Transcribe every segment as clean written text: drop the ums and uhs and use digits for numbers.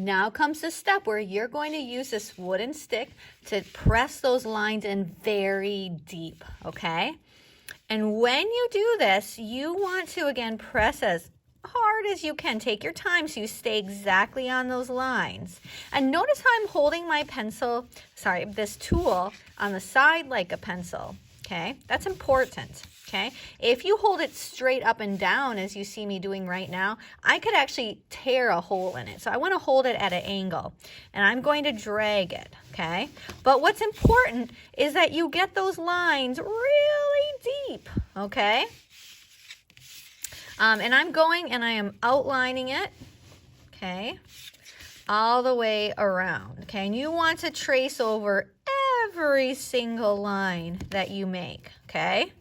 Now comes the step where you're going to use this wooden stick to press those lines in very deep, okay? And when you do this, you want to, again, press as hard as you can. Take your time so you stay exactly on those lines. And notice how I'm holding my pencil, this tool on the side like a pencil, okay? That's important, okay? If you hold it straight up and down, as you see me doing right now, I could actually tear a hole in it. So I want to hold it at an angle, and I'm going to drag it, okay? But what's important is that you get those lines really deep, okay? And I'm going and I am outlining it, okay, all the way around, okay? And you want to trace over every single line that you make, okay?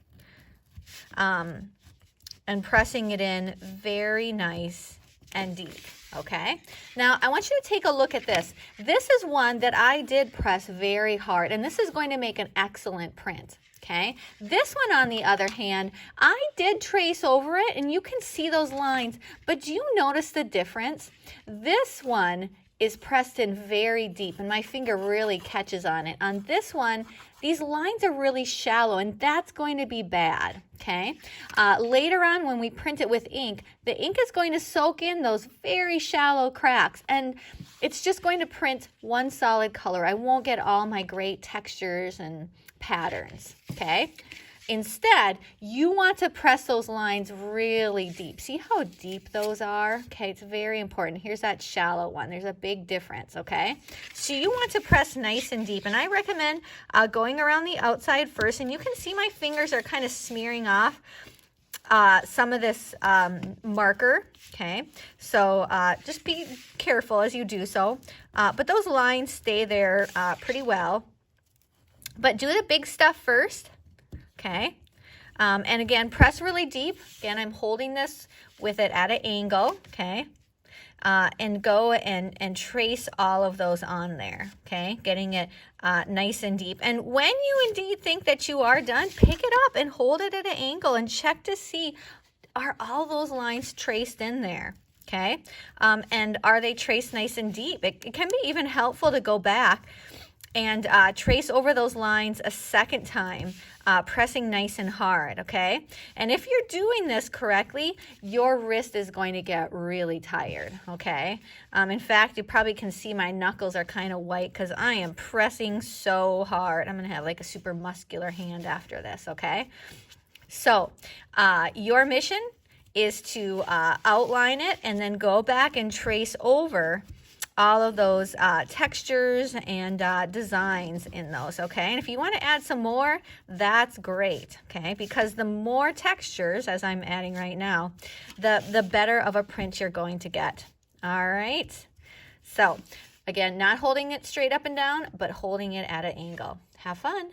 And pressing it in very nice and deep, okay? Now, I want you to take a look at this. This is one that I did press very hard, and this is going to make an excellent print. Okay, this one on the other hand, I did trace over it and you can see those lines, but do you notice the difference? This one is pressed in very deep and my finger really catches on it. On this one, these lines are really shallow and that's going to be bad, okay? Later on when we print it with ink, the ink is going to soak in those very shallow cracks and it's just going to print one solid color. I won't get all my great textures and patterns, okay? Instead, you want to press those lines really deep. See how deep those are? Okay, it's very important. Here's that shallow one. There's a big difference, okay? So you want to press nice and deep, and I recommend going around the outside first, and you can see my fingers are kind of smearing off some of this marker, okay? So just be careful as you do so. But those lines stay there pretty well. But do the big stuff first, okay? And again, press really deep. Again, I'm holding this with it at an angle, okay? And go and trace all of those on there, okay? Getting it nice and deep. And when you indeed think that you are done, pick it up and hold it at an angle and check to see, are all those lines traced in there? Okay, and are they traced nice and deep? It can be even helpful to go back and trace over those lines a second time, pressing nice and hard, okay? And if you're doing this correctly, your wrist is going to get really tired, okay? In fact, you probably can see my knuckles are kind of white because I am pressing so hard. I'm going to have like a super muscular hand after this, okay? So your mission is to outline it and then go back and trace over all of those textures and designs in those, okay? And if you want to add some more, that's great, okay? Because the more textures, as I'm adding right now, the better of a print you're going to get, all right? So, again, not holding it straight up and down, but holding it at an angle. Have fun.